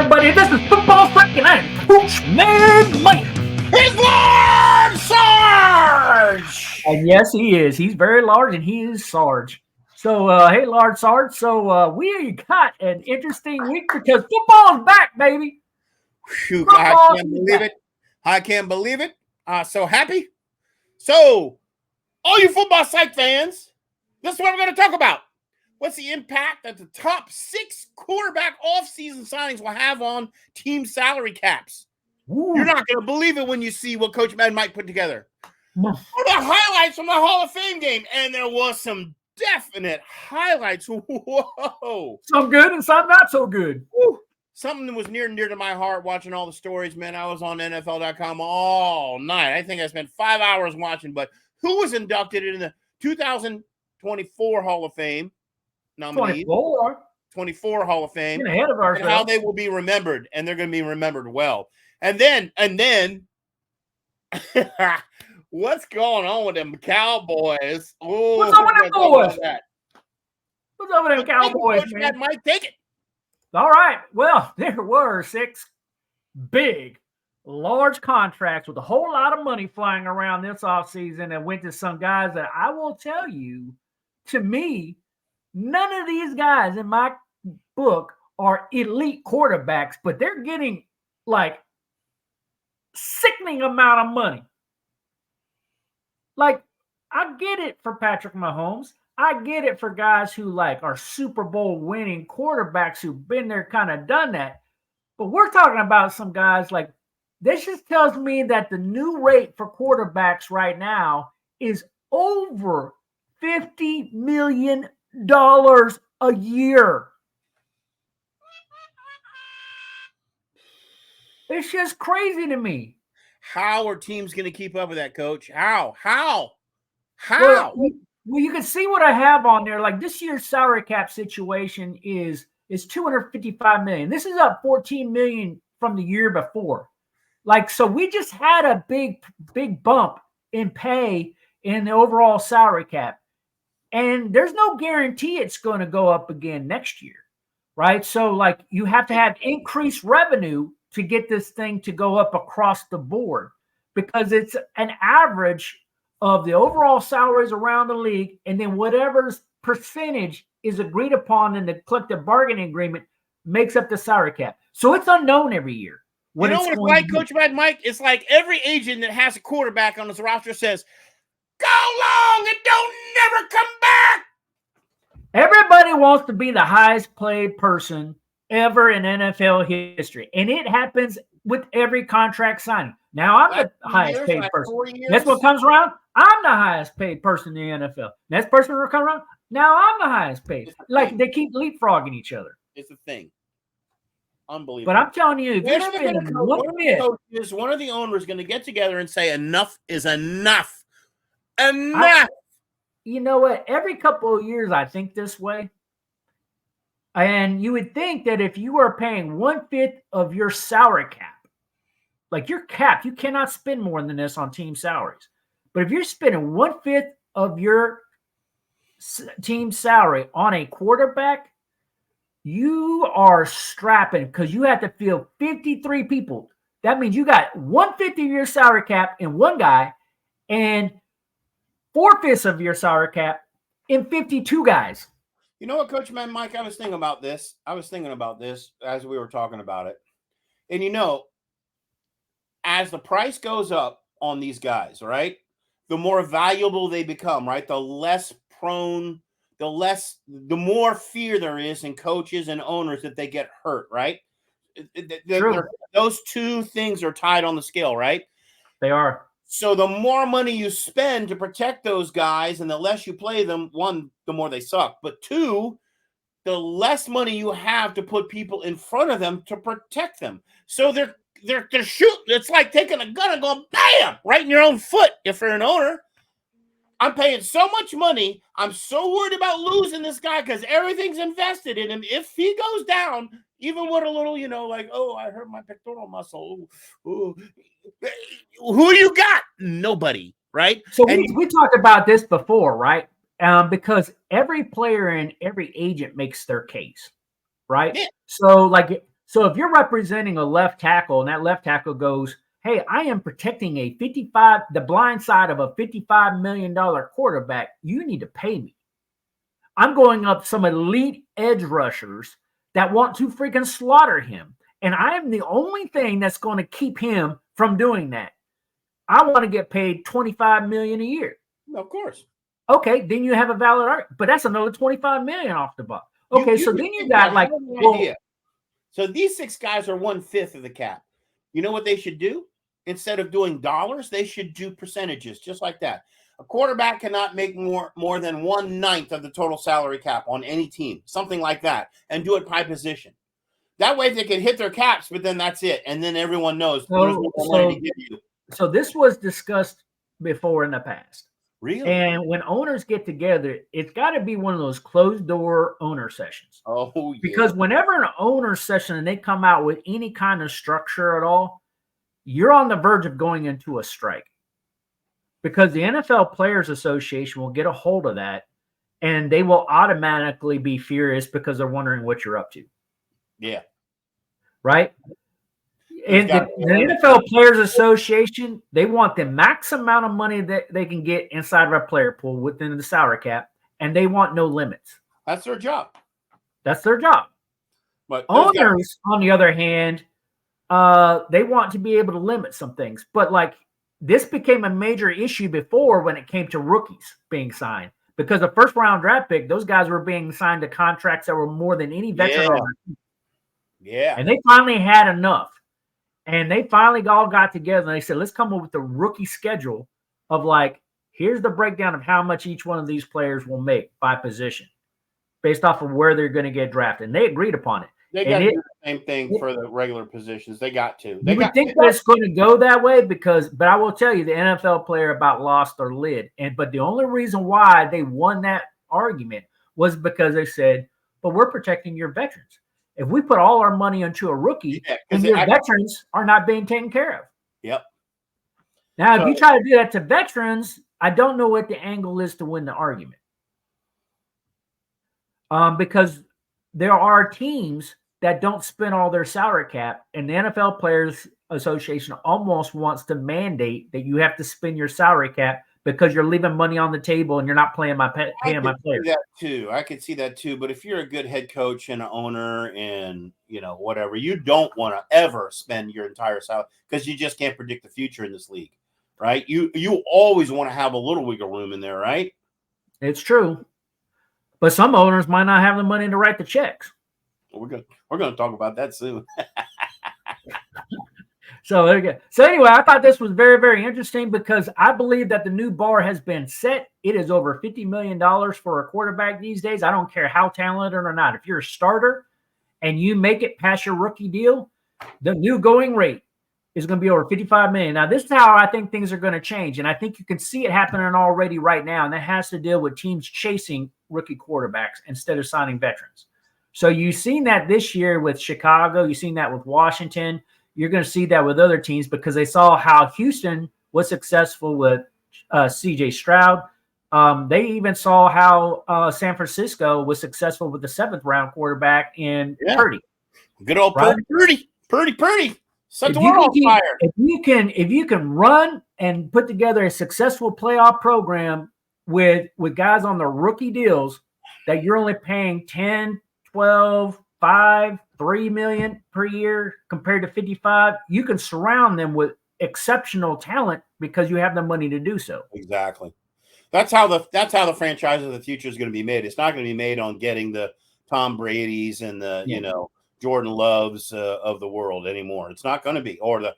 everybody. This is Football Psyche, and I am Coach Man Mike. He's large, Sarge! And yes, he is. He's very large, and he is Sarge. So, hey, large Sarge. So, we got an interesting week because football's back, baby. Shoot, I can't believe it. I can't believe it. So happy. So, all you Football Psych fans, this is what we're going to talk about. What's the impact that the top 6 quarterback offseason signings will have on team salary caps? Ooh. You're not going to believe it when you see what Coach Mad Mike put together. What are the highlights from the Hall of Fame game? And there was some definite highlights. Whoa. Some good and some not so good. Woo. Something that was near and dear to my heart watching all the stories, man. I was on NFL.com all night. I think I spent 5 hours watching. But who was inducted in the 2024 Hall of Fame? 24 Hall of Fame. Getting ahead of ourselves. And how they will be remembered, and they're going to be remembered well. And then what's going on with them Cowboys? Ooh, what's up with them boys? What's up with them Cowboys, man? Mike, take it. All right. Well, there were 6 big, large contracts with a whole lot of money flying around this offseason that went to some guys that I will tell you, to me, none of these guys in my book are elite quarterbacks, but they're getting like sickening amount of money. Like, I get it for Patrick Mahomes. I get it for guys who like are Super Bowl winning quarterbacks who've been there, kind of done that. But we're talking about some guys like, this just tells me that the new rate for quarterbacks right now is over $50 million a year. It's just crazy to me. How are teams going to keep up with that, Coach? How? Well, you can see what I have on there. Like, this year's salary cap situation is $255 million. This is up $14 million from the year before. Like, so we just had a big bump in pay in the overall salary cap. And there's no guarantee it's going to go up again next year, right? So, like, you have to have increased revenue to get this thing to go up across the board because it's an average of the overall salaries around the league, and then whatever's percentage is agreed upon in the collective bargaining agreement makes up the salary cap. So it's unknown every year. You know what it's like, Coach Mad Mike? It's like every agent that has a quarterback on his roster says, "Go long and don't never come back." Everybody wants to be the highest paid person ever in NFL history, and it happens with every contract signing. Now I'm the highest paid person. That's what comes around. I'm the highest paid person in the NFL. Next person will come around. Now I'm the highest paid. Like, they keep leapfrogging each other. It's a thing. Unbelievable. But I'm telling you, if you're spending one of the owners going to get together and say enough is enough. Enough. You know what? Every couple of years, I think this way. And you would think that if you are paying 1/5 of your salary cap, like your cap, you cannot spend more than this on team salaries. But if you're spending 1/5 of your team salary on a quarterback, you are strapping because you have to field 53 people. That means you got 1/5 of your salary cap in one guy and 4/5 of your salary cap in 52 guys. You know what, Coach Man Mike, I was thinking about this as we were talking about it. And, you know, as the price goes up on these guys, right, the more valuable they become, right? The less prone, the more fear there is in coaches and owners that they get hurt, right? Those two things are tied on the scale, right? They are. So the more money you spend to protect those guys and the less you play them, one, the more they suck. But two, the less money you have to put people in front of them to protect them. So they're shooting. It's like taking a gun and going, bam, right in your own foot. If you're an owner, I'm paying so much money. I'm so worried about losing this guy because everything's invested in him. If he goes down, even with a little, you know, like, oh, I hurt my pectoral muscle. Ooh. Who you got? Nobody, right? So we talked about this before, right? Because every player and every agent makes their case, right? Yeah. So, like, So if you're representing a left tackle and that left tackle goes, hey, I am protecting the blind side of a $55 million quarterback, you need to pay me. I'm going up some elite edge rushers that want to freaking slaughter him. And I am the only thing that's going to keep him from doing that. I want to get paid $25 million a year. Of course. Okay, then you have a valid argument, but that's another $25 million off the buck. Okay, so then you got like, idea. So these 6 guys are 1/5 of the cap. You know what they should do? Instead of doing dollars, they should do percentages, just like that. A quarterback cannot make more than 1/9 of the total salary cap on any team, something like that, and do it by position. That way they can hit their caps, but then that's it. And then everyone knows there's no money to give you. So this was discussed before in the past. Really? And when owners get together, it's got to be one of those closed door owner sessions. Oh, yeah. Because whenever an owner session and they come out with any kind of structure at all, you're on the verge of going into a strike. Because the NFL Players Association will get a hold of that and they will automatically be furious because they're wondering what you're up to. Yeah. Right? And the NFL Players Association, they want the max amount of money that they can get inside of a player pool within the salary cap, and they want no limits. That's their job. That's their job. But owners, on the other hand, they want to be able to limit some things. But like this became a major issue before when it came to rookies being signed. Because the first round draft pick, those guys were being signed to contracts that were more than any veteran owner. Yeah. And they finally had enough. And they finally all got together and they said, let's come up with the rookie schedule of like, here's the breakdown of how much each one of these players will make by position based off of where they're going to get drafted. And they agreed upon it. They got to do the same thing for the regular positions. They got to. You would think that it's going to go that way but I will tell you, the NFL player about lost their lid. But the only reason why they won that argument was because they said, but we're protecting your veterans. If we put all our money into a rookie, then your veterans are not being taken care of. Yep. Now, if you try to do that to veterans, I don't know what the angle is to win the argument. Because there are teams that don't spend all their salary cap, and the NFL Players Association almost wants to mandate that you have to spend your salary cap because you're leaving money on the table and you're not paying my players. I could see that too. But if you're a good head coach and an owner and, whatever, you don't want to ever spend your entire salary because you just can't predict the future in this league, right? You always want to have a little wiggle room in there, right? It's true. But some owners might not have the money to write the checks. We're going to talk about that soon. So there you go. So anyway, I thought this was very, very interesting because I believe that the new bar has been set. It is over $50 million for a quarterback these days. I don't care how talented or not. If you're a starter and you make it past your rookie deal, the new going rate is going to be over $55 million. Now, this is how I think things are going to change. And I think you can see it happening already right now. And that has to deal with teams chasing rookie quarterbacks instead of signing veterans. So you've seen that this year with Chicago. You've seen that with Washington. You're going to see that with other teams because they saw how Houston was successful with C.J. Stroud. They even saw how San Francisco was successful with the 7th round quarterback in Purdy. Good old Purdy. Set the world on fire. If you can run and put together a successful playoff program with guys on the rookie deals that you're only paying 10, 12, 5, 3 million per year compared to 55, you can surround them with exceptional talent because you have the money to do so. Exactly. That's how the franchise of the future is going to be made. It's not going to be made on getting the Tom Brady's and the Jordan Loves of the world anymore. It's not going to be or the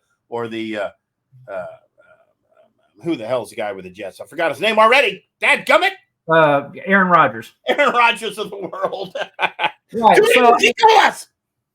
who the hell's the guy with the Jets? I forgot his name already. Dadgummit. Aaron Rodgers. Aaron Rodgers of the world. Right.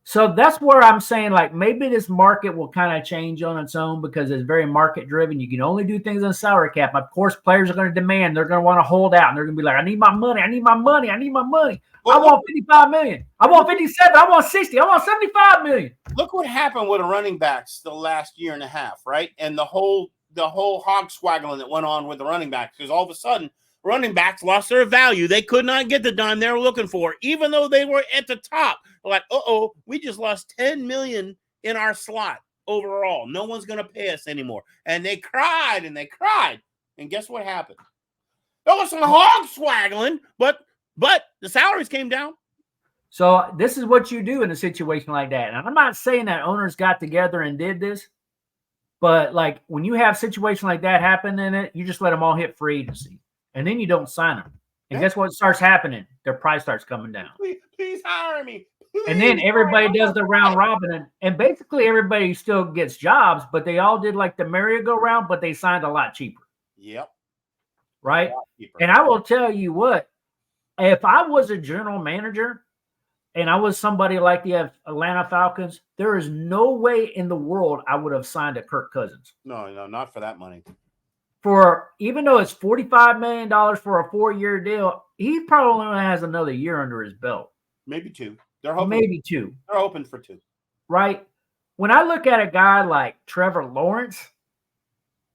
So that's where I'm saying, like, maybe this market will kind of change on its own because it's very market driven. You can only do things on salary cap. Of course, players are going to demand. They're going to want to hold out, and they're going to be like, "I need my money. I need my money. I need my money. I want 55 million. I want 57. I want 60. I want 75 million." Look what happened with the running backs the last year and a half, right? And the whole hog swaggling that went on with the running backs because all of a sudden running backs lost their value. They could not get the dime they were looking for, even though they were at the top. They're like, we just lost $10 million in our slot overall. No one's going to pay us anymore. And they cried and they cried. And guess what happened? There was some hog swaggling, but the salaries came down. So this is what you do in a situation like that. And I'm not saying that owners got together and did this, but like when you have a situation like that happen in it, you just let them all hit free agency, and then you don't sign them. And guess what starts happening? Their price starts coming down. Please hire me. Please. And then everybody does the round robin, and basically everybody still gets jobs, but they all did like the merry-go-round, but they signed a lot cheaper. Yep. Right? And I will tell you what, if I was a general manager and I was somebody like the Atlanta Falcons, there is no way in the world I would have signed a Kirk Cousins. No, not for that money. Even though it's $45 million for a 4-year deal, he probably only has another year under his belt. Maybe 2. They're hoping maybe 2. They're hoping for 2. Right? When I look at a guy like Trevor Lawrence,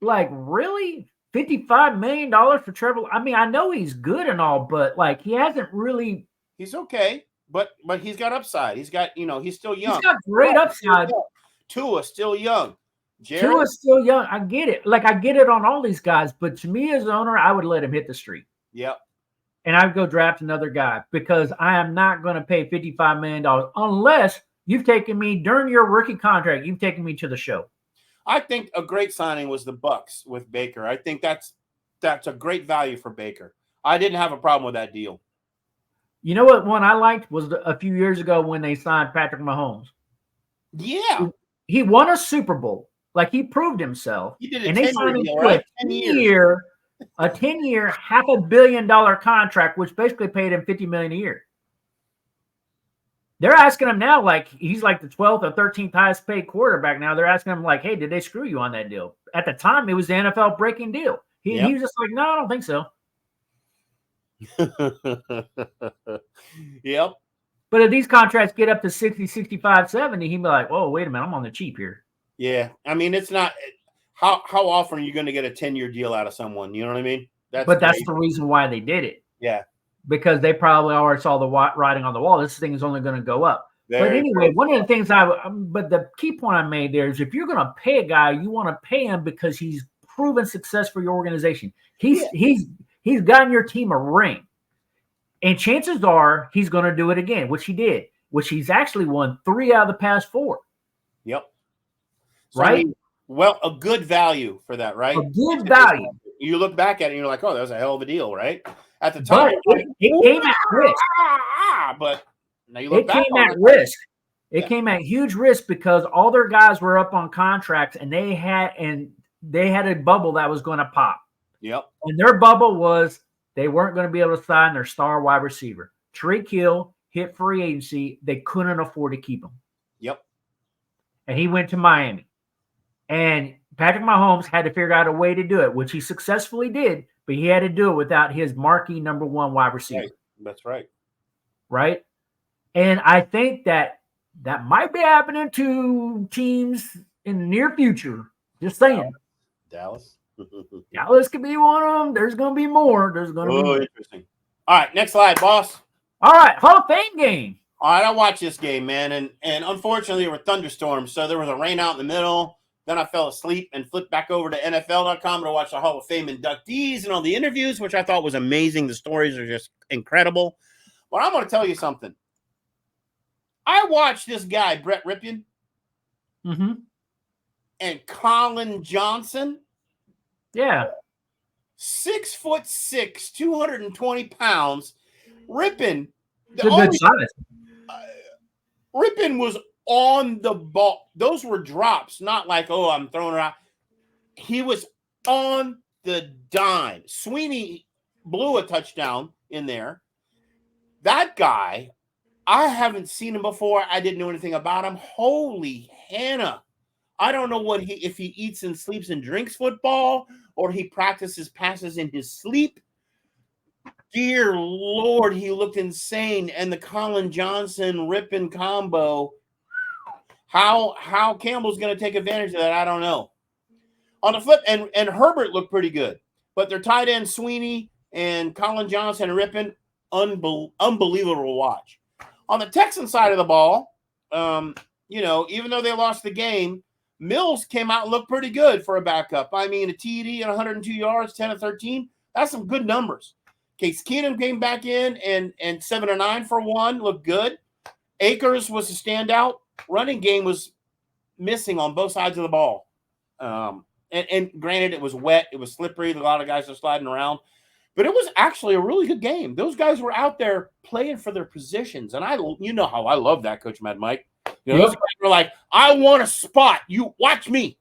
like really? $55 million for Trevor? I mean, I know he's good and all, but like he hasn't really. He's okay, but he's got upside. He's got, he's still young. He's got great upside. Tua's still young. Tua's still young. I get it. Like I get it on all these guys, but to me as an owner, I would let him hit the street. Yep. And I'd go draft another guy because I am not going to pay $55 million unless you've taken me during your rookie contract. You've taken me to the show. I think a great signing was the Bucks with Baker. I think that's a great value for Baker. I didn't have a problem with that deal. You know what one I liked was a few years ago when they signed Patrick Mahomes. Yeah. He won a Super Bowl. Like he proved himself. He did a 10-year deal, right? A 10-year, $500 million contract, which basically paid him $50 million a year. They're asking him now, like he's like the 12th or 13th highest paid quarterback now. They're asking him like, hey, did they screw you on that deal? At the time, it was the NFL breaking deal. He was just like, no, I don't think so. Yep. But if these contracts get up to 60, 65, 70, he'd be like, oh, wait a minute, I'm on the cheap here. Yeah. I mean, it's not how often are you going to get a 10-year deal out of someone? You know what I mean? That's the reason why they did it. Yeah. Because they probably already saw the writing on the wall. This thing is only going to go up. But anyway, one of the things but the key point I made there is if you're going to pay a guy, you want to pay him because he's proven success for your organization. He's gotten your team a ring. And chances are he's going to do it again, which he did, which he's actually won 3 out of the past 4. Yep. So, right? I mean, well, a good value for that, right? A good value. You look back at it and you're like, oh, that was a hell of a deal, right? At the time, it came at risk. But now you look it came at risk. It came at huge risk because all their guys were up on contracts and they had a bubble that was going to pop. Yep. And their bubble was they weren't going to be able to sign their star wide receiver. Tyreek Hill hit free agency. They couldn't afford to keep him. Yep. And he went to Miami. And Patrick Mahomes had to figure out a way to do it, which he successfully did, but he had to do it without his marquee number 1 wide receiver. Right. That's right. Right? And I think that might be happening to teams in the near future. Just saying. Dallas. Dallas could be one of them. There's going to be more. There's going to be more. Interesting. All right, next slide, boss. All right, Hall of Fame game. All right, I watched this game, man, and unfortunately there were thunderstorms, so there was a rain out in the middle. Then I fell asleep and flipped back over to NFL.com to watch the Hall of Fame inductees and all the interviews, which I thought was amazing. The stories are just incredible. But I'm going to tell you something. I watched this guy, Brett Ripien, and Colin Johnson. Yeah. 6'6", 220 pounds. Ripien. It's a good size. Ripien was on the ball. Those were drops, not like, oh, I'm throwing it out. He was on the dime. Sweeney blew a touchdown in there. That guy, I haven't seen him before. I didn't know anything about him. Holy Hannah. I don't know if he eats and sleeps and drinks football or he practices passes in his sleep. Dear Lord, he looked insane. And the Colin Johnson Ripien combo, how Campbell's going to take advantage of that, I don't know. On the flip, and Herbert looked pretty good. But their tight end Sweeney and Colin Johnson and Rippon, unbelievable to watch. On the Texan side of the ball, even though they lost the game, Mills came out and looked pretty good for a backup. I mean, a TD and 102 yards, 10 of 13. That's some good numbers. Case Keenum came back in and 7 of 9 for 1, looked good. Akers was a standout. Running game was missing on both sides of the ball. And granted, it was wet. It was slippery. A lot of guys are sliding around. But it was actually a really good game. Those guys were out there playing for their positions. And you know how I love that, Coach Mad Mike. Those guys were like, I want a spot. You watch me.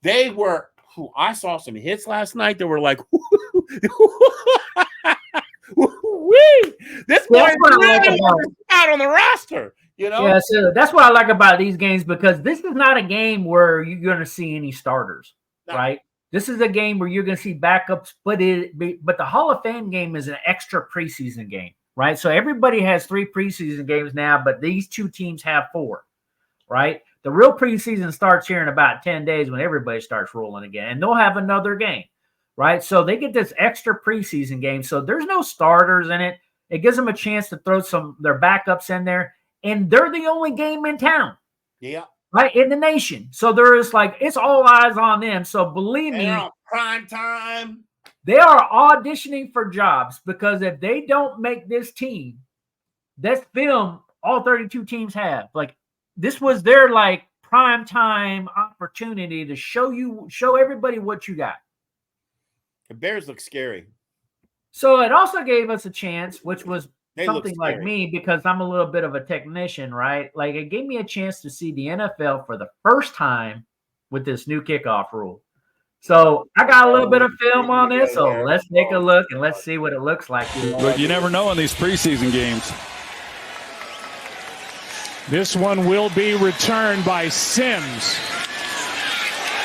They were I saw some hits last night that were like, this boy really wants a spot on the roster. Yeah, so that's what I like about these games, because this is not a game where you're going to see any starters, right? This is a game where you're going to see backups, but the Hall of Fame game is an extra preseason game, right? So everybody has 3 preseason games now, but these 2 teams have 4, right? The real preseason starts here in about 10 days when everybody starts rolling again, and they'll have another game, right? So they get this extra preseason game. So there's no starters in it. It gives them a chance to throw their backups in there, and they're the only game in town. Yeah. Right, in the nation. So there is it's all eyes on them. So believe me, on prime time. They are auditioning for jobs, because if they don't make this team, this film all 32 teams have. This was their prime time opportunity to show everybody what you got. The Bears look scary. So it also gave us a chance, which was They something like me, because I'm a little bit of a technician, right? It gave me a chance to see the NFL for the first time with this new kickoff rule. So I got a little bit of film on this, so let's take a look and let's see what it looks like. But you never know in these preseason games. This one will be returned by Sims.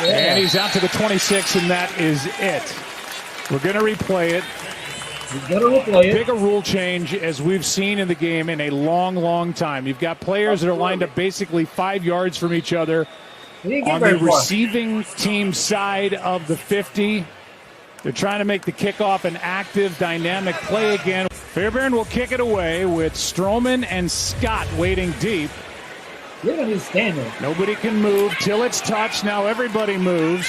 Yeah. And he's out to the 26, and that is it. We're going to replay it. Big a rule change as we've seen in the game in a long, long time. You've got players that are lined up basically 5 yards from each other on the receiving team side of the 50. They're trying to make the kickoff an active, dynamic play again. Fairbairn will kick it away with Stroman and Scott waiting deep. Nobody can move till it's touched. Now everybody moves.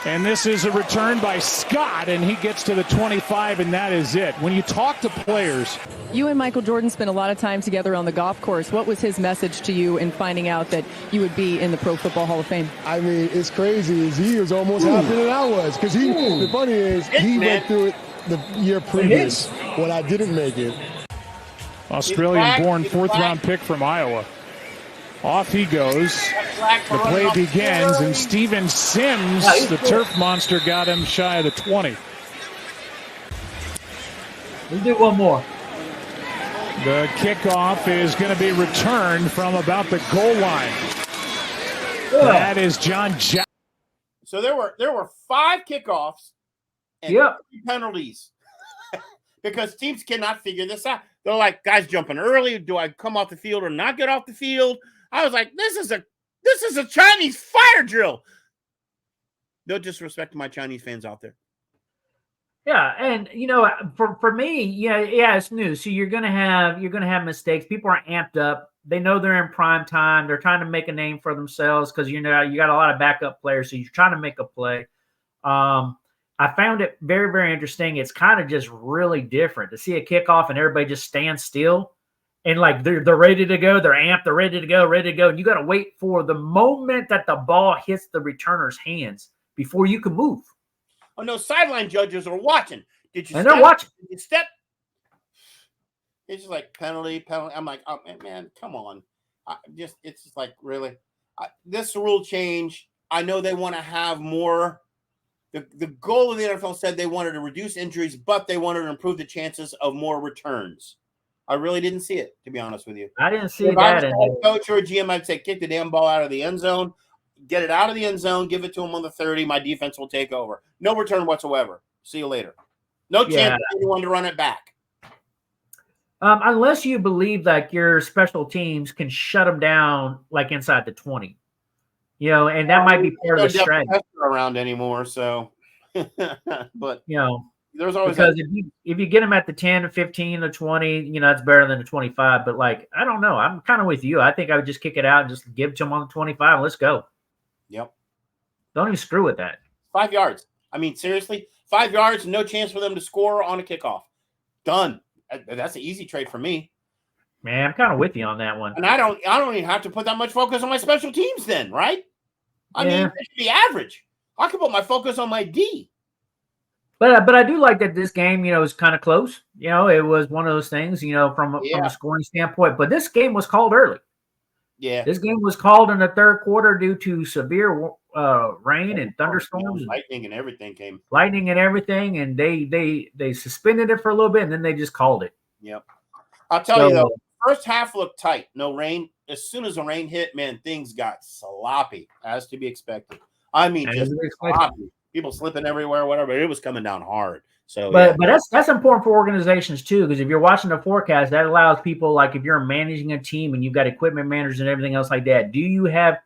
And this is a return by Scott, and he gets to the 25, and that is it. When you talk to players. You and Michael Jordan spent a lot of time together on the golf course. What was his message to you in finding out that you would be in the Pro Football Hall of Fame? I mean, it's crazy. He was almost happier than I was. Because the funny is, he went through it the year previous when I didn't make it. Australian-born fourth-round pick from Iowa. Off he goes. The play begins, and Steven Sims, the turf monster, got him shy of the 20. We'll do one more. The kickoff is going to be returned from about the goal line. That is John Jackson. So there were 5 kickoffs and 3 penalties because teams cannot figure this out. They're like, guys jumping early. Do I come off the field or not get off the field? I was like, this is a Chinese fire drill. No disrespect to my Chinese fans out there. Yeah, and for me, it's new. So you're gonna have mistakes. People are amped up. They know they're in prime time. They're trying to make a name for themselves because you got a lot of backup players. So you're trying to make a play. I found it very, very interesting. It's kind of just really different to see a kickoff and everybody just stand still. And they're ready to go, they're amped, they're ready to go. And you got to wait for the moment that the ball hits the returner's hands before you can move. Oh no, sideline judges are watching. Did you? And they're watching. Did you step? It's just like penalty. I'm like, oh man, come on. It's just like really. This rule change. I know they want to have more. The goal of the NFL said they wanted to reduce injuries, but they wanted to improve the chances of more returns. I really didn't see it, to be honest with you. I didn't see that. If I was a coach or a GM, I'd say kick the damn ball out of the end zone, get it out of the end zone, give it to him on the 30. My defense will take over. No return whatsoever. See you later. No chance for anyone to run it back. Unless you believe your special teams can shut them down inside the 20. And that might be part of the strategy. Around anymore, so. But There's always because if you get them at the 10 or 15 or 20, you know, it's better than the 25. But like, I don't know. I'm kind of with you. I think I would just kick it out and just give it to them on the 25 and let's go. Yep. Don't even screw with that. 5 yards. I mean, seriously, 5 yards, no chance for them to score on a kickoff. Done. That's an easy trade for me. Man, I'm kind of with you on that one. And I don't even have to put that much focus on my special teams then, right? I mean, it should be average. I could put my focus on my D. But I do like that this game, you know, is kind of close. You know, it was one of those things, you know, from a scoring standpoint. But this game was called early. Yeah. This game was called in the third quarter due to severe rain and thunderstorms. Lightning and everything came. Lightning and everything. And they suspended it for a little bit, and then they just called it. Yep. I'll tell you, though, first half looked tight. No rain. As soon as the rain hit, man, things got sloppy, as to be expected. I mean, just sloppy. People slipping everywhere, whatever. It was coming down hard. So, but that's important for organizations too, because if you're watching the forecast, that allows people, like if you're managing a team and you've got equipment managers and everything else like that, do you have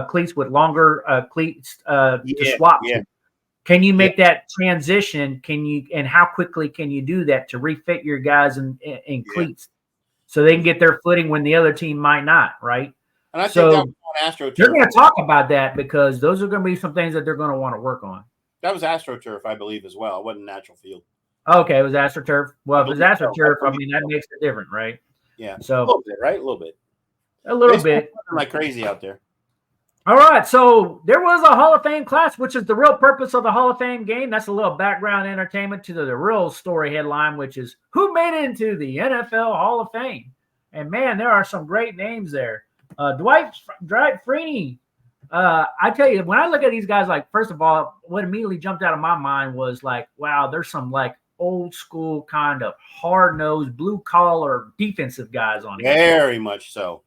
cleats with longer cleats to swap to? Can you make that transition? And how quickly can you do that to refit your guys in cleats so they can get their footing when the other team might not, right? And I think that was on AstroTurf. They're going to talk about that because those are going to be some things that they're going to want to work on. That was AstroTurf, I believe, as well. It wasn't natural field. Okay, it was AstroTurf. Well, if it was AstroTurf, I mean, that makes it different, right? Yeah. So a little bit, right? A little bit. A little bit. Like crazy out there. All right, so there was a Hall of Fame class, which is the real purpose of the Hall of Fame game. That's a little background entertainment to the real story headline, which is who made it into the NFL Hall of Fame. And, man, there are some great names there. Dwight Freeney. I tell you, when I look at these guys, like, first of all, what immediately jumped out of my mind was like, wow, there's some like old school kind of hard-nosed, blue-collar defensive guys on here. Very much so.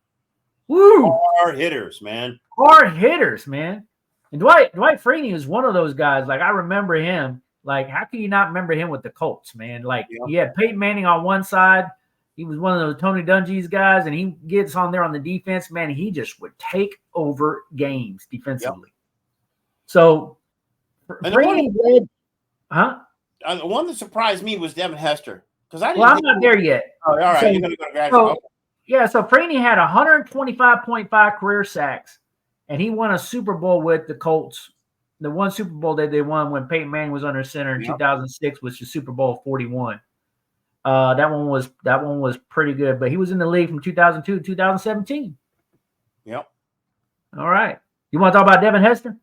Woo! Hard hitters, man. Hard hitters, man. And Dwight Freeney is one of those guys. Like, I remember him. Like, how can you not remember him with the Colts, man? Like, you had Peyton Manning on one side. He was one of those Tony Dungy's guys, and he gets on there on the defense, man. He just would take over games defensively. So, Freeney did, the one that surprised me was Devin Hester. I'm not there yet. Oh, all right. So, you're going to go to graduate. So Freeney had 125.5 career sacks, and he won a Super Bowl with the Colts. The one Super Bowl that they won when Peyton Manning was under center in 2006 was the Super Bowl 41. That one was pretty good, but he was in the league from 2002 to 2017. Yep. All right. You want to talk about Devin Hester?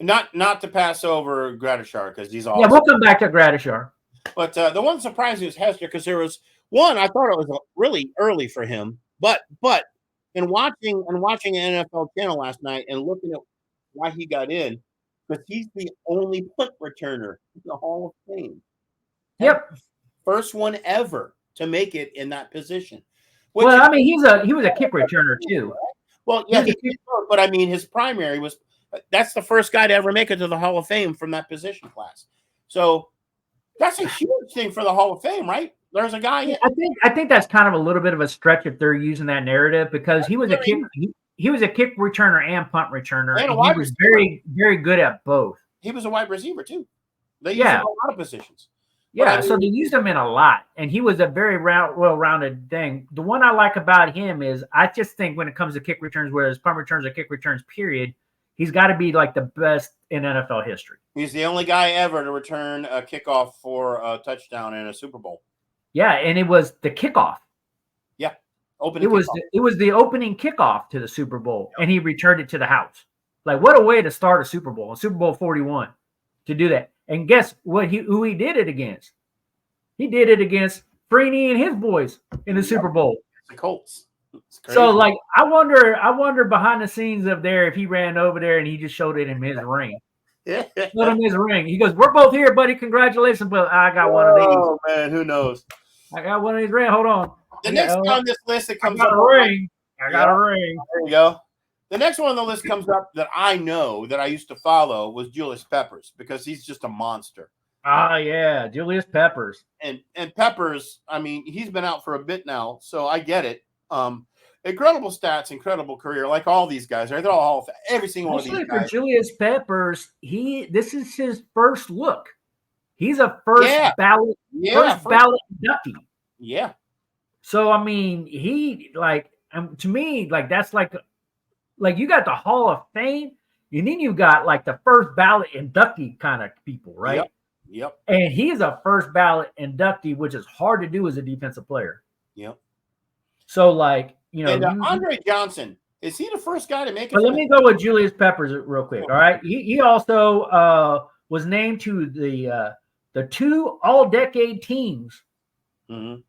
Not to pass over Gradishar because he's awesome. Yeah, we'll come back to Gradishar. But the one surprising was Hester because there was one I thought it was really early for him, but in watching an NFL channel last night and looking at why he got in, because he's the only punt returner in the Hall of Fame. Yep. First one ever to make it in that position. Well, I mean, he was a kick returner too. Well, yeah, but I mean, his primary was that's the first guy to ever make it to the Hall of Fame from that position class. So that's a huge thing for the Hall of Fame, right? There's a guy. I think that's kind of a little bit of a stretch if they're using that narrative because he was a kick. He was a kick returner and punt returner, and he was very, very good at both. He was a wide receiver too. They used him in a lot of positions. Yeah, so they used him in a lot, and he was a very well-rounded thing. The one I like about him is I just think when it comes to kick returns, whereas punt returns or kick returns, period, he's got to be like the best in NFL history. He's the only guy ever to return a kickoff for a touchdown in a Super Bowl. Yeah, and it was the kickoff. Yeah, it was the opening kickoff to the Super Bowl, and he returned it to the house. Like, what a way to start a Super Bowl, Super Bowl 41, to do that. And guess what? Who he did it against? He did it against Freeney and his boys in the Super Bowl. The Colts. So, like, I wonder behind the scenes of there if he ran over there and he just showed it in his ring. Showed him his ring. He goes, "We're both here, buddy. Congratulations!" But I got one of these. Oh man, who knows? I got one of these rings. Hold on. The next one on this list that comes up. I got a ring. There you go. The next one on the list comes up that I know that I used to follow was Julius Peppers because he's just a monster. Ah, yeah, Julius Peppers. And Peppers, I mean, he's been out for a bit now, so I get it. Incredible stats, incredible career, like all these guys. Right? They're all every single one of these guys. For Julius Peppers, this is his first look He's a first ballot inductee. Yeah. So I mean, he like to me, like that's like you got the Hall of Fame, and then you got like the first ballot inductee kind of people, right? Yep. And he's a first ballot inductee, which is hard to do as a defensive player. Yep. So like, and Andre Johnson, is he the first guy to make it? But let me go with Julius Peppers real quick. All right. He also was named to the 2 all-decade teams. Mm-hmm.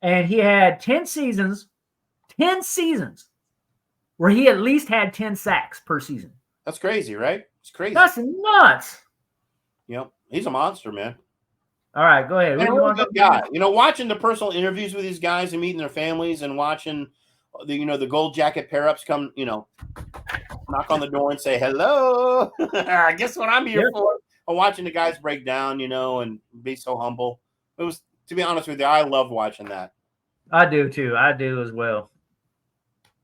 And he had 10 seasons where he at least had 10 sacks per season. That's crazy, right? It's crazy. That's nuts. Yep. He's a monster, man. All right, go ahead. And a good guy. Watching the personal interviews with these guys and meeting their families and watching the gold jacket pair-ups come, knock on the door and say, hello. I guess what I'm here for. And watching the guys break down, and be so humble. It was, to be honest with you, I love watching that. I do too. I do as well.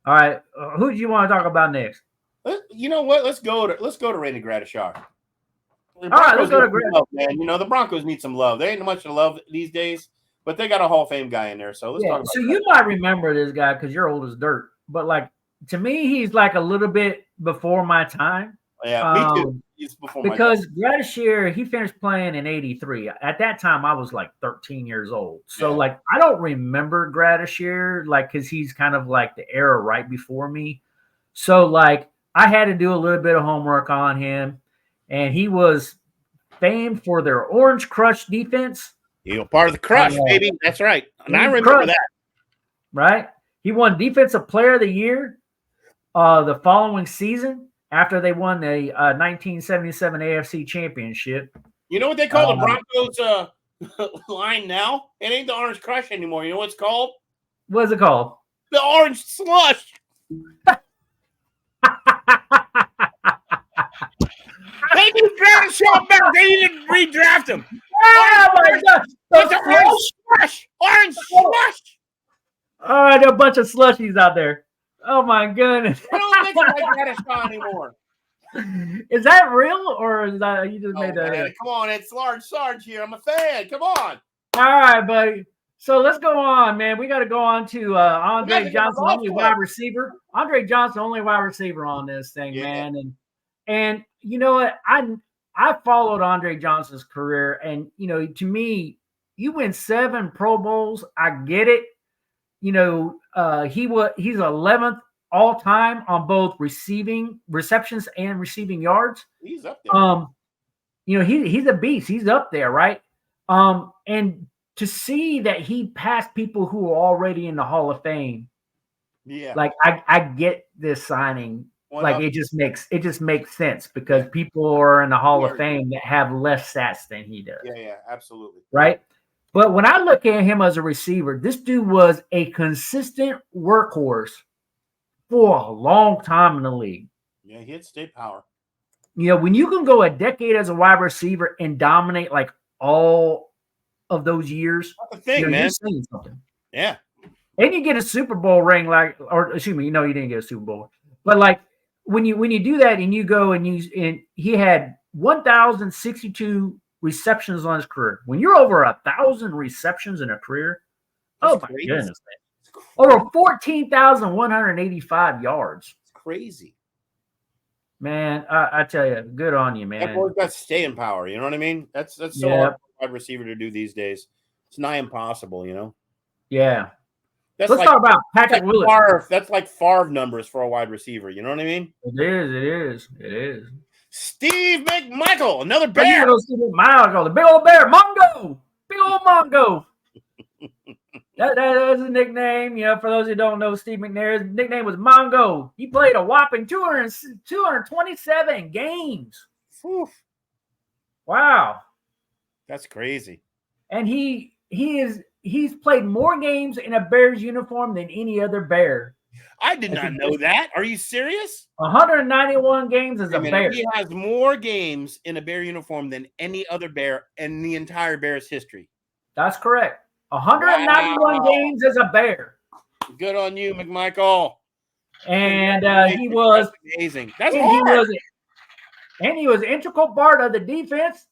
All right. Who do you want to talk about next? You know what? Let's go to Randy Gradishar. All right, let's go to Gradishar. Man, the Broncos need some love. There ain't much of love these days, but they got a Hall of Fame guy in there. So let's talk about So you might remember this guy because you're old as dirt. But like to me, he's like a little bit before my time. Yeah, me too. He's before because Gradishar, he finished playing in '83. At that time, I was like 13 years old. So like I don't remember Gradishar because he's kind of like the era right before me. So like I had to do a little bit of homework on him, and he was famed for their Orange Crush defense. You're part of the Crush, baby. That's right. And I remember that. Right? He won Defensive Player of the Year the following season after they won the 1977 AFC Championship. You know what they call the Broncos line now? It ain't the Orange Crush anymore. You know what it's called? What is it called? The Orange Slush. They need Gradishar back. They need to redraft him. Oh my God! It's an orange slush. Orange slush. All right, there are a bunch of slushies out there. Oh my goodness! I don't think it's like Gradishar anymore. Is that real or is that you just made that? Man, come on, it's Sarge here. I'm a fan. Come on. All right, buddy. So let's go on, man. We got to go on to Andre Johnson, only wide receiver. Andre Johnson, only wide receiver on this thing, man. And you know what? I followed Andre Johnson's career, and to me, you win 7 Pro Bowls. I get it. He's 11th all time on both receptions and receiving yards. He's up there. He's a beast. He's up there, right? And to see that he passed people who are already in the Hall of Fame. Yeah. Like I get this signing. It just makes sense because people are in the Hall of Fame that have less stats than he does. Yeah, absolutely. Right? But when I look at him as a receiver, this dude was a consistent workhorse for a long time in the league. Yeah, he had state power. When you can go a decade as a wide receiver and dominate like all of those years, that's the thing, man. You're saying something. Yeah. And you get a Super Bowl ring, you didn't get a Super Bowl. But like when you do that and you go and he had 1,062 receptions on his career. When you're over 1,000 receptions in a career, that's my crazy. goodness, man. Over 14,185 yards. It's crazy. Man, I tell you, good on you, man. That boy's got staying power. You know what I mean? That's so hard for a wide receiver to do these days. It's nigh impossible, Yeah. Let's talk about Patrick Willis. That's like Favre numbers for a wide receiver. You know what I mean? It is. Steve McMichael, another bear. The big old bear, Mongo. Big old Mongo. That's his nickname. For those who don't know, Steve McNair's nickname was Mongo. He played a whopping 227 games. Oof. Wow. That's crazy. And he's played more games in a Bears uniform than any other Bear. I did not know that. Are you serious? 191 games as a Bear. He has more games in a Bear uniform than any other Bear in the entire Bears history. That's correct. 191 games as a Bear. Good on you, McMichael. And he was amazing. That's hard. He was an integral part of the defense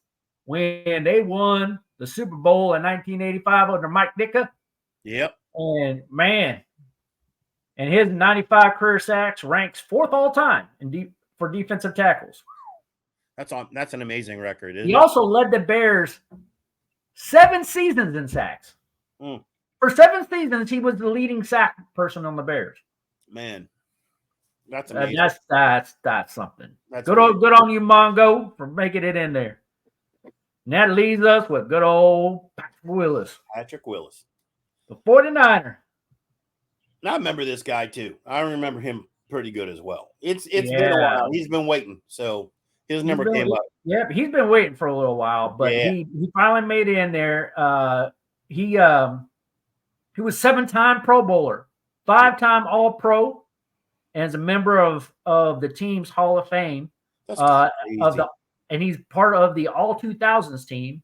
when they won the Super Bowl in 1985 under Mike Ditka. Yep. And man, and his 95 career sacks ranks 4th all time for defensive tackles. That's an amazing record. He also led the Bears 7 seasons in sacks. For 7 seasons, he was the leading sack person on the Bears. Man, that's amazing. That's something. That's good on you, Mongo, for making it in there. And that leaves us with good old Patrick Willis. Patrick Willis. The 49er. Now I remember this guy too. I remember him pretty good as well. It's been a while. He's been waiting, so his number came up. Yeah, he's been waiting for a little while, but he finally made it in there. He was 7-time Pro Bowler, 5-time All-Pro, and is a member of the team's Hall of Fame. And he's part of the All 2000s team.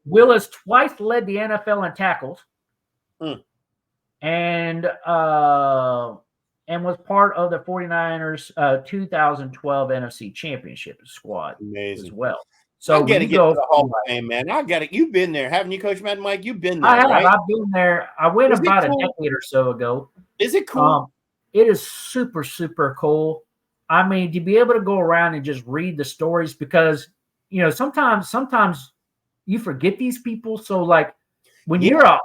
Willis twice led the NFL in tackles, and was part of the 49ers 2012 NFC Championship squad as well. So I got to get to the Hall of Fame, man. I got it. You've been there, haven't you, Coach Mad Mike? You've been there. I have. Right? I've been there. I went about a decade or so ago. Is it cool? It is super, super cool. I mean, to be able to go around and just read the stories, because sometimes you forget these people. So like when you're a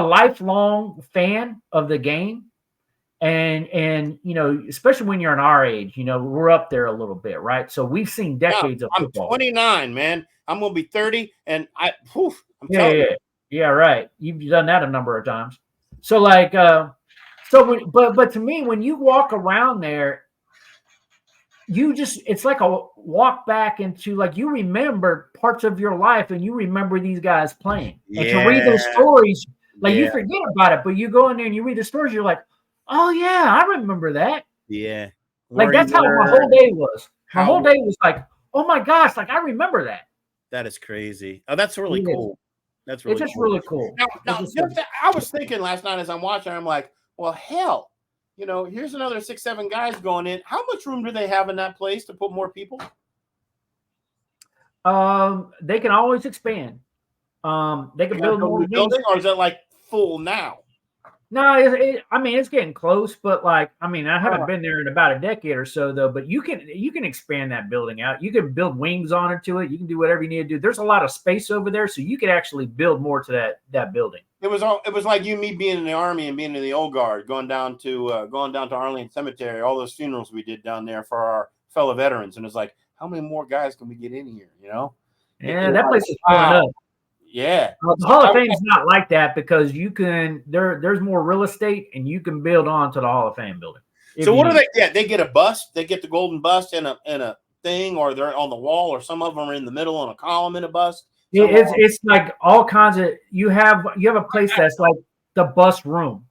lifelong fan of the game, and especially when you're in our age, we're up there a little bit, right? So we've seen decades of football. I'm 29, man. I'm gonna be 30, and I'm telling you. Yeah, right. You've done that a number of times. So like, but to me, when you walk around there, it's like a walk back into, like, you remember parts of your life and you remember these guys playing. And to read those stories, you forget about it, but you go in there and you read the stories, you're like, oh yeah, I remember that. Yeah. Like that's how my whole day was. My whole day was like, oh my gosh, like I remember that. That is crazy. Oh, that's really cool. That's really it's just really cool. Now, I was thinking last night as I'm watching, I'm like, well, hell, here's another 6-7 guys going in. How much room do they have in that place to put more people? They can always expand. They can build more building, or is it like full now? No, I mean it's getting close, but I haven't been there in about a decade or so though. But you can expand that building out. You can build wings onto it. You can do whatever you need to do. There's a lot of space over there, so you could actually build more to that building. It was like you and me being in the Army and being in the old guard, going down to Arlington Cemetery, all those funerals we did down there for our fellow veterans, and it's like, how many more guys can we get in here? Yeah, that place is filling up. Yeah, the Hall of Fame is not like that because you can there's more real estate and you can build on to the Hall of Fame building. So what do they get? They get a bust. They get the golden bust in a thing, or they're on the wall, or some of them are in the middle on a column in a bust. It's like all kinds of. You have a place that's like the bus room.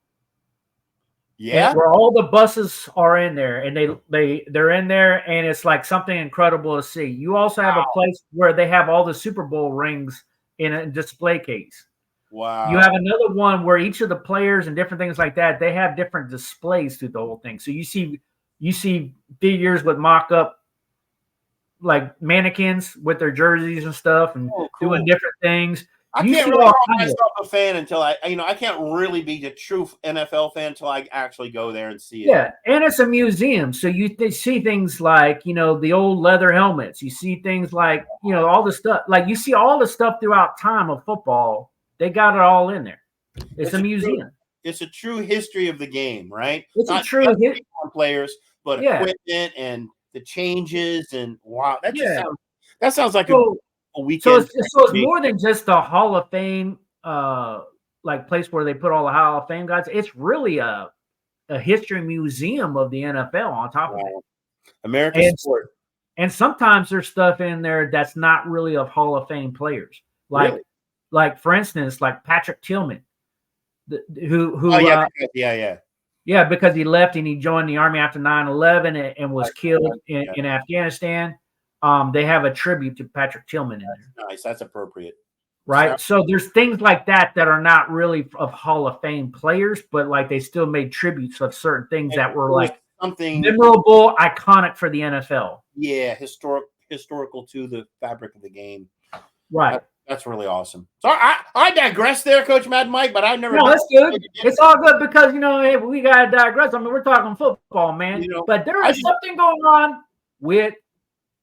Yeah, where all the buses are in there, and they're in there, and it's like something incredible to see. You also have a place where they have all the Super Bowl rings in a display case. Wow. You have another one where each of the players and different things like that, they have different displays through the whole thing. So you see figures with mock-up like mannequins with their jerseys and stuff and doing different things. I can't really call myself a fan until I can't really be a true NFL fan until I actually go there and see it. Yeah, and it's a museum, so you see things like the old leather helmets. You see things like all the stuff. Like you see all the stuff throughout time of football. They got it all in there. It's a museum. It's a true history of the game, right? It's not a true history on players, but equipment and the changes and wow, that sounds like a weekend. So it's more than just a Hall of Fame like place where they put all the Hall of Fame guys. It's really a history museum of the NFL on top of it. American sport. And sometimes there's stuff in there that's not really of Hall of Fame players. Like for instance, like Patrick Tillman, because he left and he joined the Army after 9/11 and was killed in Afghanistan. They have a tribute to Patrick Tillman in there. Nice. That's appropriate. Right. So there's things like that are not really of Hall of Fame players, but like they still made tributes of certain things that were like something memorable, iconic for the NFL. Yeah. historical to the fabric of the game. Right. That's really awesome. So I digress there, Coach Mad Mike, but I've never. No, that's good. It's all good because, hey, we got to digress. I mean, we're talking football, man. But there is something going on with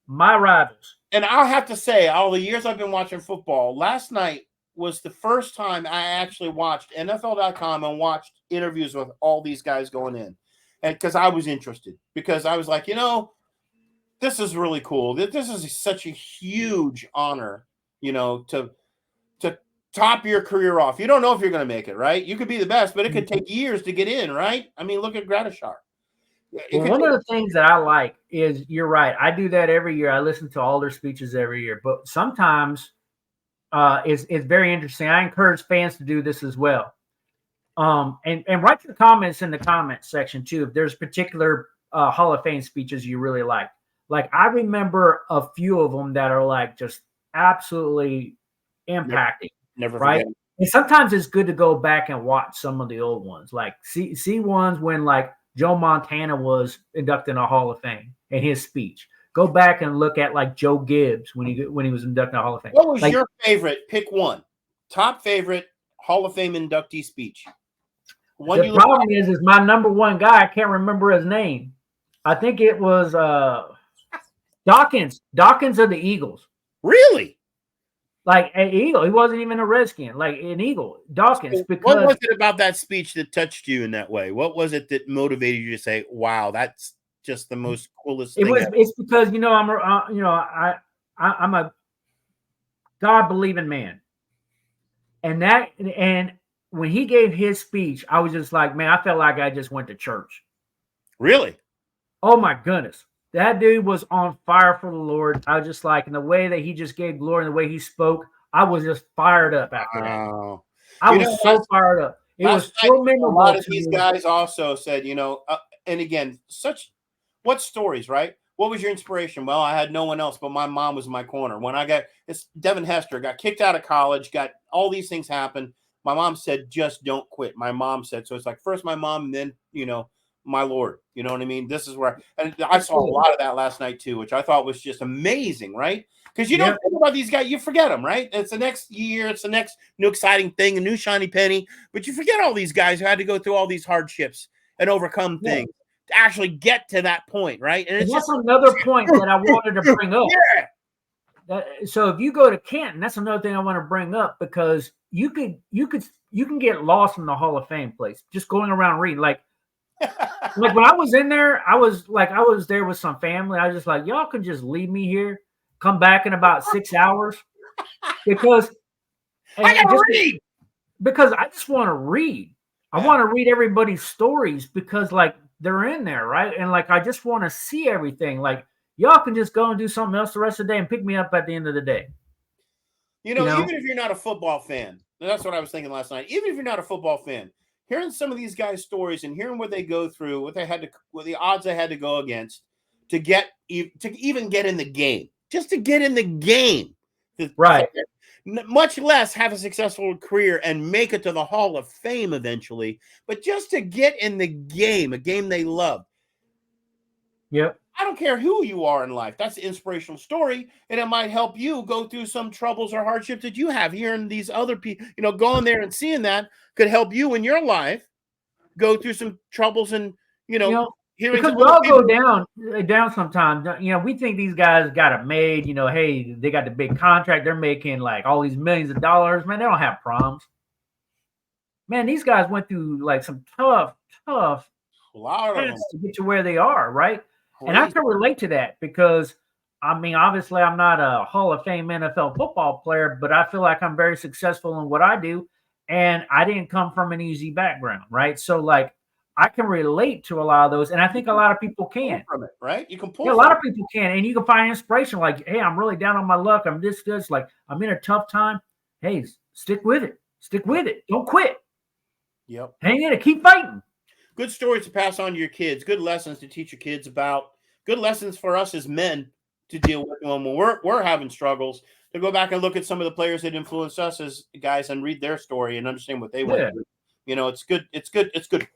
my rivals. And I'll have to say, all the years I've been watching football, last night was the first time I actually watched NFL.com and watched interviews with all these guys going in. And because I was interested, because I was like, this is really cool. This is such a huge honor, to top your career off. You don't know if you're going to make it, right? You could be the best, but it could take years to get in, right? I mean, look at Gradishar. Well, one of the things that I like is, you're right, I do that every year. I listen to all their speeches every year, but sometimes it's very interesting. I encourage fans to do this as well. And write your comments in the comments section too, if there's particular Hall of Fame speeches you really like. Like, I remember a few of them that are like just absolutely impacting. Never right? forget. And sometimes it's good to go back and watch some of the old ones, like see ones when like Joe Montana was inducted in a Hall of Fame and his speech. Go back and look at like Joe Gibbs when he was inducted in a Hall of Fame. What was your favorite? Pick one. Top favorite Hall of Fame inductee speech. The problem is my number one guy, I can't remember his name. I think it was Dawkins of the Eagles. Really? Like an Eagle. He wasn't even a Redskin. Like an Eagle. Dawkins. Because what was it about that speech that touched you in that way? What was it that motivated you to say, "Wow, that's just the most coolest thing"? It's because I'm a God-believing man, and when he gave his speech, I was just like, man, I felt like I just went to church. Really? Oh my goodness. That dude was on fire for the Lord. I was just like, in the way that he just gave glory, and the way he spoke, I was just fired up after that. I was so fired up. It was so memorable. A lot of these guys also said, and again, what stories, right? What was your inspiration? Well, I had no one else, but my mom was in my corner. When it's Devin Hester, got kicked out of college, got all these things happen. My mom said, just don't quit. My mom said, so it's like first my mom, and then, my Lord, you know what I mean? This is where, and I saw a lot of that last night too, which I thought was just amazing, right? Because you don't think about these guys, you forget them, right? It's the next year, it's the next new exciting thing, a new shiny penny, but you forget all these guys who had to go through all these hardships and overcome things to actually get to that point, right? And that's another point that I wanted to bring up. So if you go to Canton, that's another thing I want to bring up, because you can get lost in the Hall of Fame place just going around reading. Like when I was in there, I was there with some family. I was just like, y'all can just leave me here, come back in about 6 hours, because I gotta read. Because I just want to read. I want to read everybody's stories, because like they're in there, right? And like I just want to see everything. Like, y'all can just go and do something else the rest of the day and pick me up at the end of the day. Even if you're not a football fan, and that's what I was thinking last night. Even if you're not a football fan, hearing some of these guys' stories and hearing what they go through, what the odds they had to go against to even get in the game, just to get in the game, right? Much less have a successful career and make it to the Hall of Fame eventually, but just to get in the game, a game they love. Yep. I don't care who you are in life. That's an inspirational story, and it might help you go through some troubles or hardships that you have. Hearing these other people, going there and seeing that could help you in your life go through some troubles and, hearing. Because we all go down sometimes. We think these guys got it made. Hey, they got the big contract. They're making like all these millions of dollars. Man, they don't have problems. Man, these guys went through like some tough paths to get to where they are, right? And I can relate to that, because, I mean, obviously I'm not a Hall of Fame NFL football player, but I feel like I'm very successful in what I do, and I didn't come from an easy background, right? So, like, I can relate to a lot of those, and I think a lot of people can. From it, right? You can pull. A lot of people can, and you can find inspiration. Like, hey, I'm really down on my luck. I'm this. Like, I'm in a tough time. Hey, stick with it. Stick with it. Don't quit. Yep. Hang in it. Keep fighting. Good stories to pass on to your kids. Good lessons to teach your kids about. Good lessons for us as men to deal with when we're having struggles. To go back and look at some of the players that influenced us as guys and read their story and understand what they went through. You know, it's good. It's good. It's good.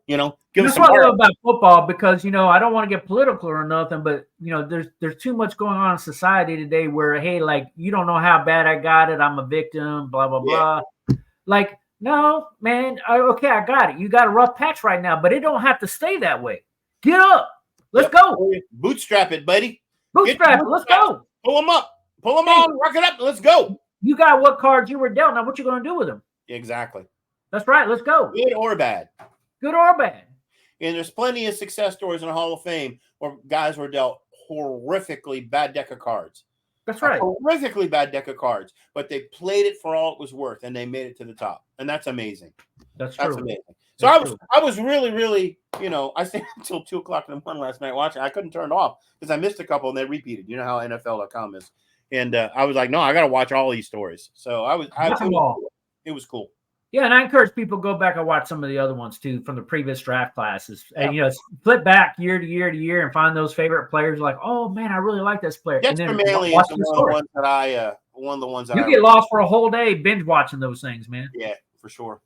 You know, give us That's some what I heart. love about football because, you know, I don't want to get political or nothing, but, you know, there's too much going on in society today where, hey, like, you don't know how bad I got it. I'm a victim, blah, blah, blah. Like, no, man. Okay, I got it. You got a rough patch right now, but it don't have to stay that way. Get up. Let's go. Bootstrap it, buddy. Bootstrap it. Let's go. Pull them up. Pull them on. Rock it up. Let's go. You got what cards you were dealt. Now, what you going to do with them? Exactly. That's right. Let's go. Good or bad. Good or bad. And there's plenty of success stories in the Hall of Fame where guys were dealt horrifically bad deck of cards. That's right. A horrifically bad deck of cards, but they played it for all it was worth, and they made it to the top, and that's amazing. That's amazing. So I was really, really, you know, I stayed until 2:00 in the morning last night watching. I couldn't turn it off because I missed a couple, and they repeated. You know how NFL.com is, and I was like, no, I got to watch all these stories. So it was cool. Yeah, and I encourage people to go back and watch some of the other ones too from the previous draft classes. And you know, flip back year to year to year and find those favorite players. Like, oh man, I really like this player. Dexter and then Manley is one of the ones that you get lost for a whole day binge watching those things, man. Yeah, for sure.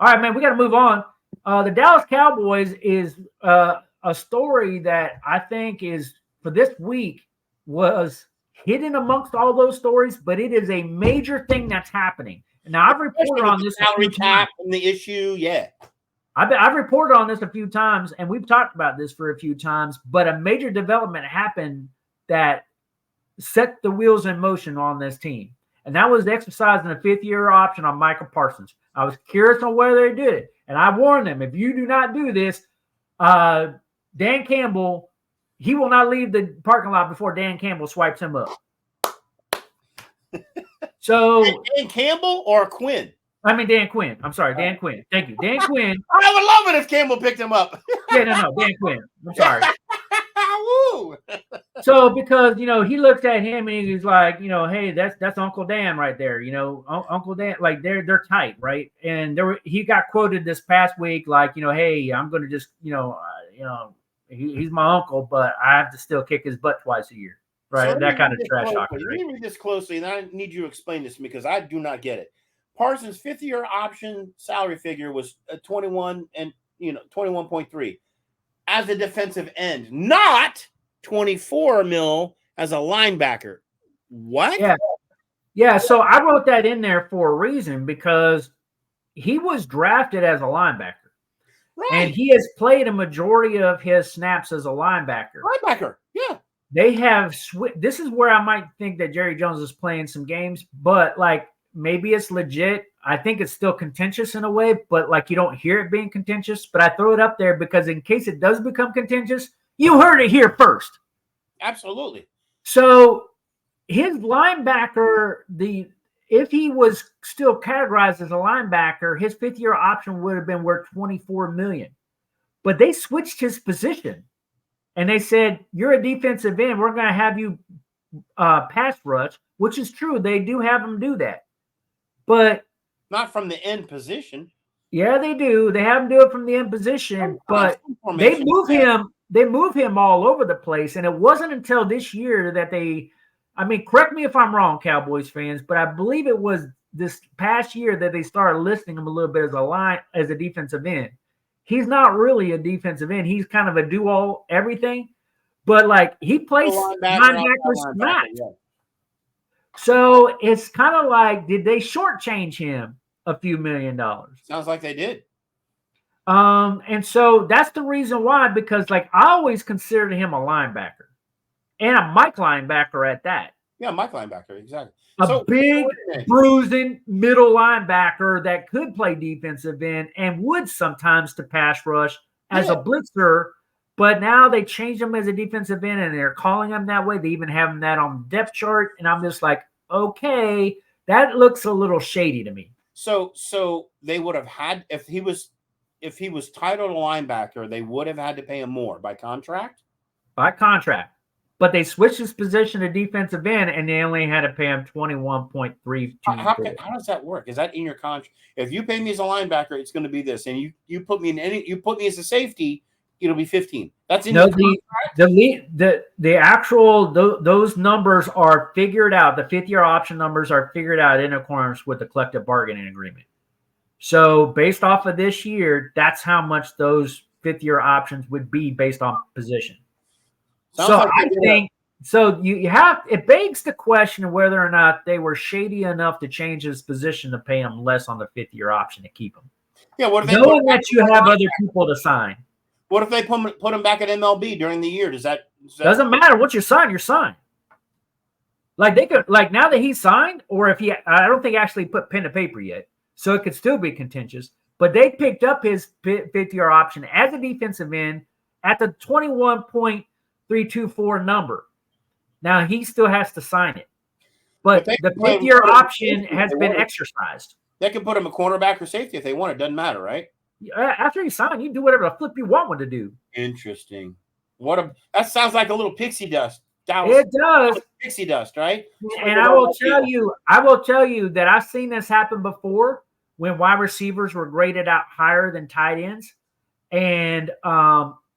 All right, man, we got to move on. The Dallas Cowboys is a story that I think is for this week was hidden amongst all those stories, but it is a major thing that's happening. Now, I've reported on this salary cap and the issue. Yeah, I've reported on this a few times, and we've talked about this for a few times. But a major development happened that set the wheels in motion on this team, and that was exercising a fifth-year option on Michael Parsons. I was curious on whether they did it, and I warned them: if you do not do this, Dan Campbell, he will not leave the parking lot before Dan Campbell swipes him up. So Dan Campbell or Quinn? I mean Dan Quinn. I'm sorry, Dan Quinn. Thank you, Dan Quinn. I would love it if Campbell picked him up. Yeah, no, Dan Quinn. I'm sorry. Woo. So because you know he looks at him and he's like, you know, hey, that's Uncle Dan right there. You know, Uncle Dan, like they're tight, right? And he got quoted this past week, like, you know, hey, I'm going to just, he's my uncle, but I have to still kick his butt twice a year. Right, so that kind of trash talking. Let me read this closely, and I need you to explain this to me because I do not get it. Parsons' fifth-year option salary figure was 21.3 as a defensive end, not 24 mil as a linebacker. What? Yeah. So I wrote that in there for a reason because he was drafted as a linebacker, right? And he has played a majority of his snaps as a linebacker. Yeah. They have this is where I might think that Jerry Jones is playing some games, but like maybe it's legit. I think it's still contentious in a way, but like you don't hear it being contentious. But I throw it up there because in case it does become contentious, you heard it here first. Absolutely. So his linebacker, if he was still categorized as a linebacker, his fifth-year option would have been worth $24 million. But they switched his position. And they said, you're a defensive end. We're going to have you pass rush, which is true. They do have them do that. But not from the end position. Yeah, they do. They have him do it from the end position, but they move him. They move him all over the place. And it wasn't until this year that correct me if I'm wrong, Cowboys fans, but I believe it was this past year that they started listing him a little bit as a defensive end. He's not really a defensive end. He's kind of a do-all everything. But, like, he plays linebacker smack. Yeah. So it's kind of like, did they shortchange him a few $1 million? Sounds like they did. And so that's the reason why, because, like, I always considered him a linebacker. And a Mike linebacker at that. Yeah, Mike linebacker, exactly. A big, bruising middle linebacker that could play defensive end and would sometimes to pass rush as a blitzer. But now they changed him as a defensive end, and they're calling him that way. They even have him that on the depth chart. And I'm just like, okay, that looks a little shady to me. So they would have had, if he was titled a linebacker, they would have had to pay him more by contract? By contract. But they switched his position to defensive end, and they only had to pay him $21.32. How does that work? Is that in your contract? If you pay me as a linebacker, it's going to be this, and you put me as a safety, it'll be 15. That's in your contract? The actual those numbers are figured out. The fifth-year option numbers are figured out in accordance with the collective bargaining agreement. So based off of this year, that's how much those fifth-year options would be based on position. So I think you have it begs the question of whether or not they were shady enough to change his position to pay him less on the fifth-year option to keep him. Yeah, what if they knowing that you have other people to sign? What if they put him back at MLB during the year? Does that doesn't matter what you sign? You're signed. Like they could now that he's signed, or if I don't think actually put pen to paper yet, so it could still be contentious. But they picked up his fifth-year option as a defensive end at the 21.324 number. Now he still has to sign it, but the fifth-year option has been exercised. They can put him a cornerback or safety if they want. It doesn't matter, right? After you sign, you do whatever the flip you want one to do. Interesting. That sounds like a little pixie dust. It does. Pixie dust, right? And I will tell you that I've seen this happen before when wide receivers were graded out higher than tight ends, and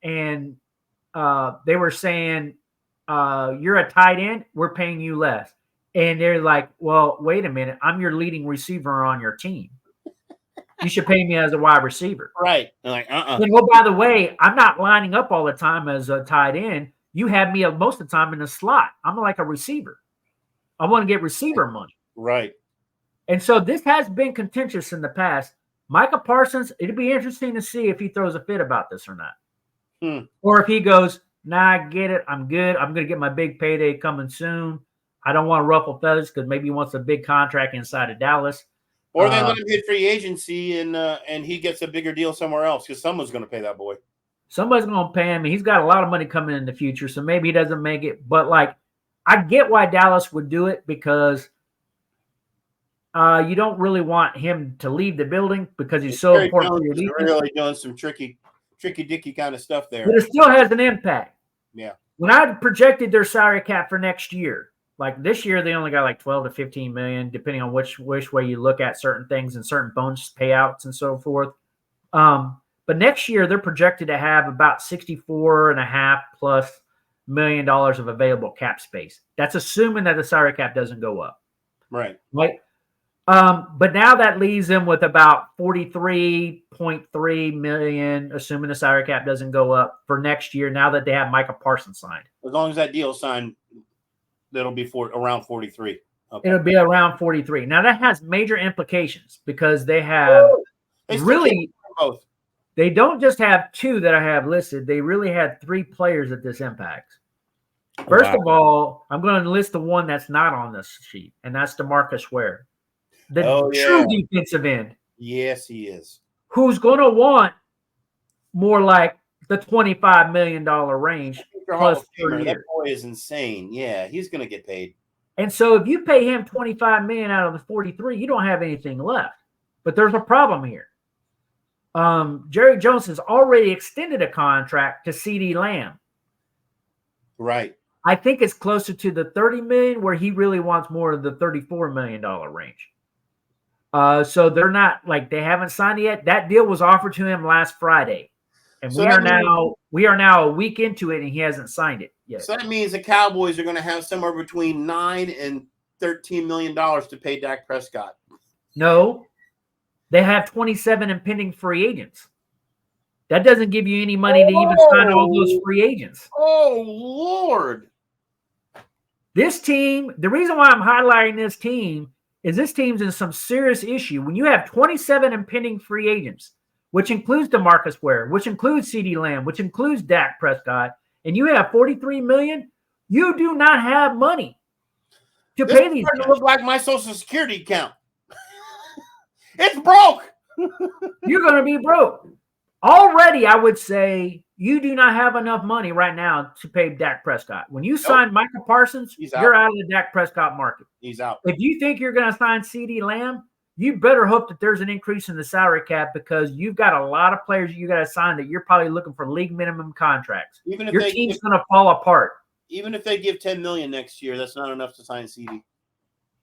they were saying, "You're a tight end, we're paying you less." And they're like, "Well, wait a minute, I'm your leading receiver on your team. You should pay me as a wide receiver." Right. They're like, And, oh, by the way, I'm not lining up all the time as a tight end. You have me most of the time in the slot. I'm like a receiver. I want to get receiver money. Right. And so this has been contentious in the past. Micah Parsons, it'd be interesting to see if he throws a fit about this or not. Or if he goes, "Nah, I get it. I'm good. I'm going to get my big payday coming soon. I don't want to ruffle feathers," because maybe he wants a big contract inside of Dallas. Or they let him hit free agency and he gets a bigger deal somewhere else because someone's going to pay that boy. Somebody's going to pay him. He's got a lot of money coming in the future, so maybe he doesn't make it. But, I get why Dallas would do it because you don't really want him to leave the building because he's so important for your defense. Really doing some tricky dicky kind of stuff there. But it still has an impact. Yeah. When I projected their salary cap for next year, like this year, they only got 12 to 15 million, depending on which way you look at certain things and certain bonus payouts and so forth. But next year, they're projected to have about $64.5+ million of available cap space. That's assuming that the salary cap doesn't go up. Right. Right. But now that leaves them with about 43.3 million, assuming the salary cap doesn't go up for next year. Now that they have Micah Parsons signed, as long as that deal signed, that'll be around 43. Okay. It'll be around 43. Now that has major implications because they have both. They don't just have two that I have listed. They really had 3 players that this impacts. First of all, I'm going to list the one that's not on this sheet, and that's DeMarcus Ware. The true defensive end. Yes, he is. Who's going to want more like the $25 million range plus per year. That boy is insane. Yeah, he's going to get paid. And so if you pay him $25 million out of the 43, you don't have anything left. But there's a problem here. Jerry Jones has already extended a contract to CeeDee Lamb. Right. I think it's closer to the $30 million where he really wants more of the $34 million range. So they're not they haven't signed it yet. That deal was offered to him last Friday. And so we are now a week into it and he hasn't signed it yet. So that means the Cowboys are going to have somewhere between $9 and $13 million to pay Dak Prescott. No. They have 27 impending free agents. That doesn't give you any money to even sign all those free agents. Oh, Lord. This team, the reason why I'm highlighting this team is this team's in some serious issue. When you have 27 impending free agents, which includes DeMarcus Ware, which includes CeeDee Lamb, which includes Dak Prescott, and you have $43 million, you do not have money to pay these guys. It looks like my Social Security account. It's broke. You're going to be broke. Already, I would say you do not have enough money right now to pay Dak Prescott. When you sign Micah Parsons, you're out of the Dak Prescott market. He's out. If you think you're going to sign CeeDee Lamb, you better hope that there's an increase in the salary cap because you've got a lot of players you got to sign that you're probably looking for league minimum contracts. Even if your team's going to fall apart. Even if they give $10 million next year, that's not enough to sign CeeDee.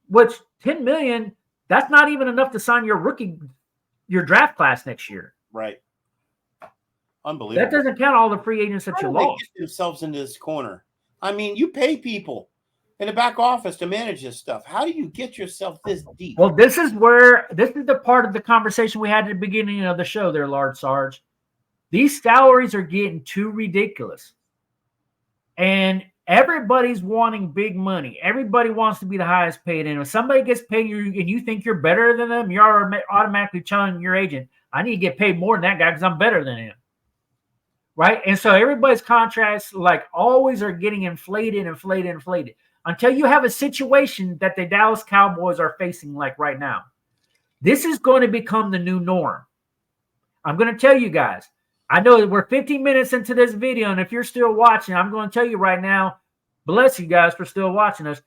Which $10 million, that's not even enough to sign your draft class next year. Right. Unbelievable. That doesn't count all the free agents that you lost. They get themselves into this corner. I mean, you pay people. in the back office to manage this stuff. How do you get yourself this deep? Well, this is the part of the conversation we had at the beginning of the show there, Large Sarge. These salaries are getting too ridiculous. And everybody's wanting big money. Everybody wants to be the highest paid. And if somebody gets paid and you think you're better than them, you're automatically telling your agent, I need to get paid more than that guy because I'm better than him. Right? And so everybody's contracts like always are getting inflated until you have a situation that the Dallas Cowboys are facing like right now. This is going to become the new norm. I'm going to tell you guys, I know that we're 15 minutes into this video, and if you're still watching, I'm going to tell you right now, bless you guys for still watching us,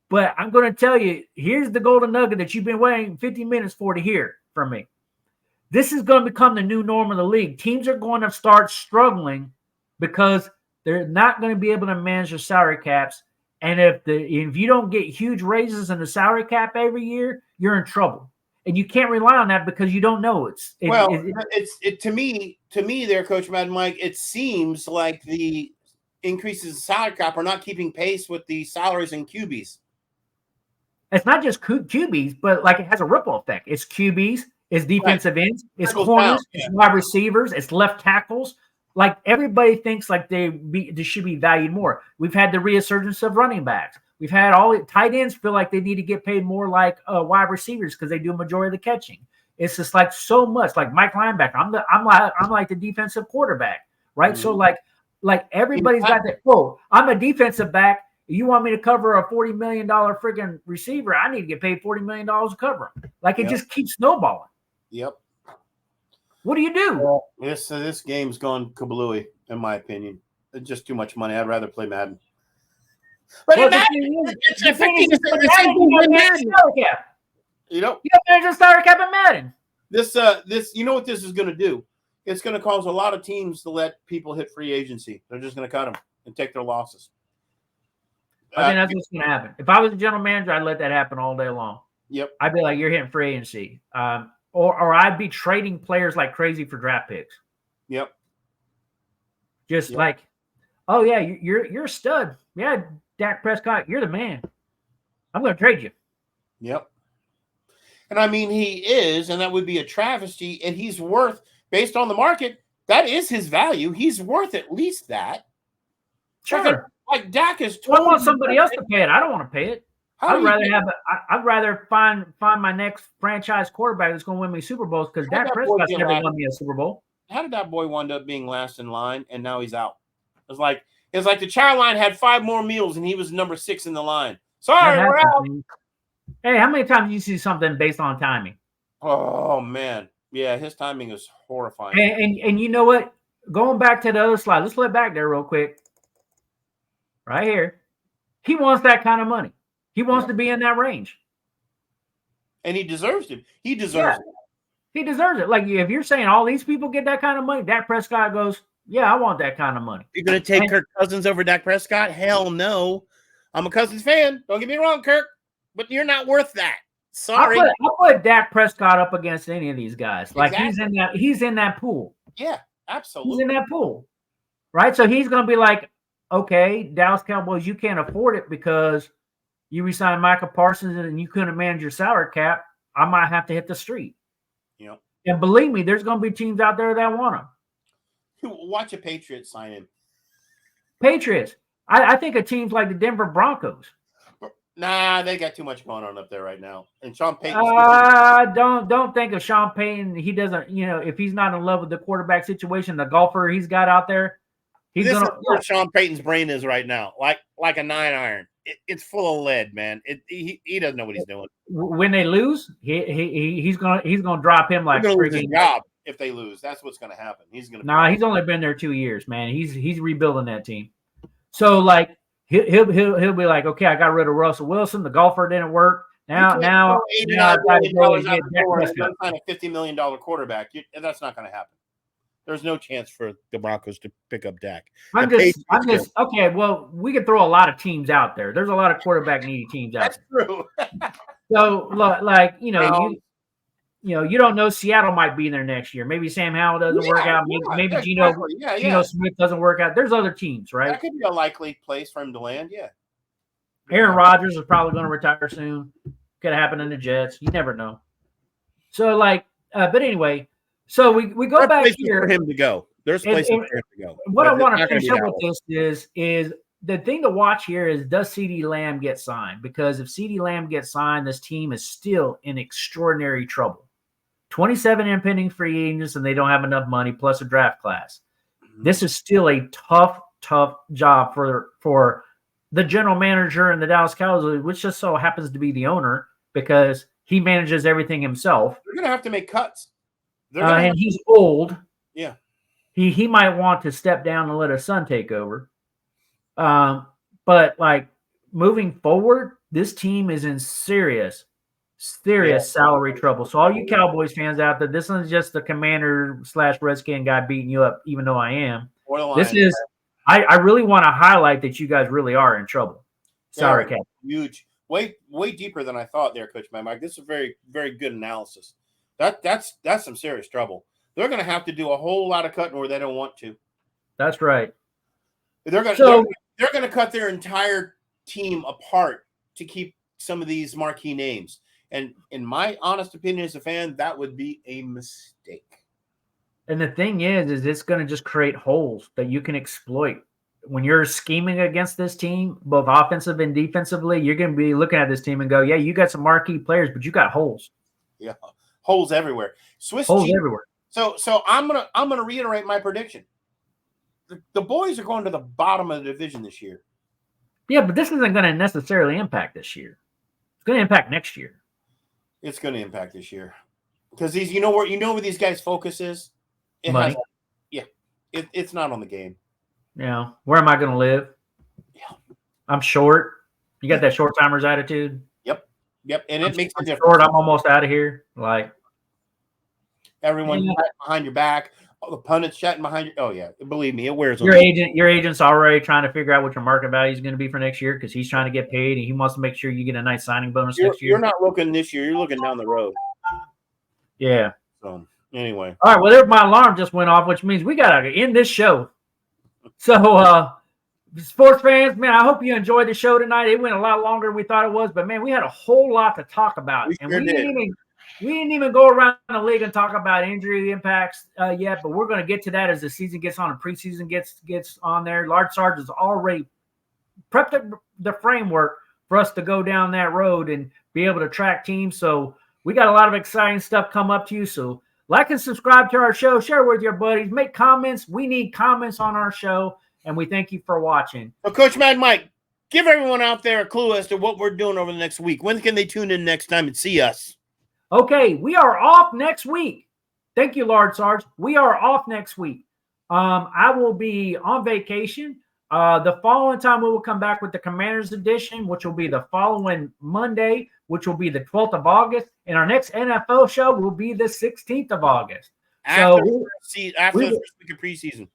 but I'm going to tell you, here's the golden nugget that you've been waiting 15 minutes for to hear from me. This is going to become the new norm of the league. Teams are going to start struggling because they're not going to be able to manage their salary caps. And if you don't get huge raises in the salary cap every year, you're in trouble. And you can't rely on that because you don't know. To me there, Coach Mad Mike, it seems like the increases in salary cap are not keeping pace with the salaries in QBs. It's not just QBs, but like it has a ripple effect. It's QBs, it's defensive ends, it's corners, it's wide receivers, it's left tackles. Like everybody thinks like they should be valued more. We've had the resurgence of running backs. We've had all tight ends feel like they need to get paid more like wide receivers because they do a majority of the catching. It's just like so much like Mike linebacker. I'm like the defensive quarterback, right? Mm-hmm. So like everybody's got that. Oh, I'm a defensive back. You want me to cover a $40 million freaking receiver? I need to get paid $40 million to cover him. Like it just keeps snowballing. Yep. What do you do? Well, this game's gone kablooey, in my opinion. It's just too much money. I'd rather play Madden. But well, it's a 50. You know, you have to start capping Madden. This, you know what this is going to do? It's going to cause a lot of teams to let people hit free agency. They're just going to cut them and take their losses. I think that's what's going to happen. If I was a general manager, I'd let that happen all day long. Yep. I'd be like, you're hitting free agency. Or I'd be trading players like crazy for draft picks. Yep. Just like, oh yeah, you're a stud. Yeah, Dak Prescott, you're the man. I'm going to trade you. Yep. And I mean, he is, and that would be a travesty. And he's worth, based on the market, that is his value. He's worth at least that. Sure. Like Dak is. I want somebody else to pay it. I don't want to pay it. I'd rather find my next franchise quarterback that's going to win me Super Bowls because Dak Prescott's never won me a Super Bowl. How did that boy wind up being last in line and now he's out? It's like the child line had 5 more meals and he was number 6 in the line. Sorry, we're out. Hey, how many times do you see something based on timing? Oh man, yeah, his timing is horrifying. And you know what? Going back to the other slide, let's flip back there real quick. Right here, he wants that kind of money. He wants to be in that range. And he deserves it. He deserves it. He deserves it. Like, if you're saying all these people get that kind of money, Dak Prescott goes, yeah, I want that kind of money. You're going to take Kirk Cousins over Dak Prescott? Hell no. I'm a Cousins fan. Don't get me wrong, Kirk. But you're not worth that. Sorry. I put Dak Prescott up against any of these guys. Like, he's in that pool. Yeah, absolutely. He's in that pool. Right? So he's going to be like, okay, Dallas Cowboys, you can't afford it because you re-signed Micah Parsons and you couldn't manage your salary cap. I might have to hit the street. Yep. And believe me, there's going to be teams out there that want him. Watch a Patriots sign him. Patriots. I think of teams like the Denver Broncos. Nah, they got too much going on up there right now. And Sean Payton. Don't think of Sean Payton. He doesn't, if he's not in love with the quarterback situation, the golfer he's got out there, this is where Sean Payton's brain is right now, like a 9-iron. It's full of lead, man. He doesn't know what he's doing. When they lose, he's gonna drop him like freaking job. If they lose, that's what's gonna happen. He's only been there 2 years, man. He's rebuilding that team. So like he'll be like, okay, I got rid of Russell Wilson. The golfer didn't work. Now find a $50 million quarterback. That's not gonna happen. There's no chance for the Broncos to pick up Dak. I'm just okay. Well, we could throw a lot of teams out there. There's a lot of quarterback needy teams out there. That's true. So, like you don't know. Seattle might be in there next year. Maybe Sam Howell doesn't work out. Maybe Geno Smith doesn't work out. There's other teams, right? That could be a likely place for him to land. Yeah. Aaron Rodgers is probably going to retire soon. Could happen in the Jets. You never know. So, but anyway, so we go back here. For him to go. There's places for him to go. What I want to finish up with this is the thing to watch here is, does CeeDee Lamb get signed? Because if CeeDee Lamb gets signed, this team is still in extraordinary trouble. 27 impending free agents, and they don't have enough money, plus a draft class. This is still a tough job for the general manager in the Dallas Cowboys, which just so happens to be the owner, because he manages everything himself. They're going to have to make cuts. And he's old. Yeah. He might want to step down and let his son take over. But moving forward, this team is in serious salary trouble. So all you Cowboys fans out there, this isn't just the Commander/Redskin guy beating you up, even though I am. This is I really want to highlight that you guys really are in trouble. Salary cap. Huge. Way deeper than I thought there, Coach Mike. This is very, very good analysis. That's some serious trouble. They're going to have to do a whole lot of cutting where they don't want to. That's right. They're going to cut their entire team apart to keep some of these marquee names. And in my honest opinion as a fan, that would be a mistake. And the thing is it's going to just create holes that you can exploit. When you're scheming against this team, both offensive and defensively, you're going to be looking at this team and go, yeah, you got some marquee players, but you got holes. Yeah, holes everywhere. Everywhere. So I'm gonna reiterate my prediction. The boys are going to the bottom of the division this year. Yeah, but this isn't going to necessarily impact this year. It's going to impact next year. It's going to impact this year because you know where these guys' focus is. Money. It's not on the game. Yeah, where am I going to live? Yeah, I'm short. You got that short timers attitude. Yep, and it makes a difference. Short, I'm almost out of here. Everyone behind your back, all the pundits chatting behind you. Oh yeah, believe me, it wears. Your agent's already trying to figure out what your market value is going to be for next year because he's trying to get paid and he wants to make sure you get a nice signing bonus next year. You're not looking this year. You're looking down the road. Yeah. So anyway. All right. Well, my alarm just went off, which means we got to end this show. So, sports fans, man, I hope you enjoyed the show tonight. It went a lot longer than we thought it was, but man, we had a whole lot to talk about. We didn't even go around the league and talk about injury impacts yet, but we're going to get to that as the season gets on and preseason gets on there. Large Sarge has already prepped the framework for us to go down that road and be able to track teams. So we got a lot of exciting stuff come up to you. So like and subscribe to our show, share with your buddies, make comments. We need comments on our show, and we thank you for watching. Well, Coach Mad Mike, give everyone out there a clue as to what we're doing over the next week. When can they tune in next time and see us? Okay, we are off next week. Thank you, Large Sarge. We are off next week. I will be on vacation. The following time we will come back with the Commanders edition, which will be the following Monday, which will be the 12th of August. And our next NFL show will be the 16th of August. After the first week of preseason.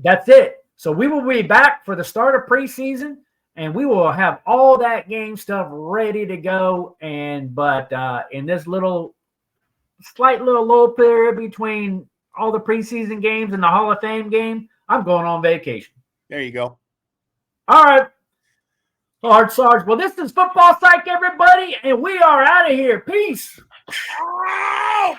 That's it. So we will be back for the start of preseason, and we will have all that game stuff ready to go. But in this slight little lull period between all the preseason games and the Hall of Fame game, I'm going on vacation. There you go. All right. Large Sarge. Well, this is Football Psyche, everybody, and we are out of here. Peace. Oh,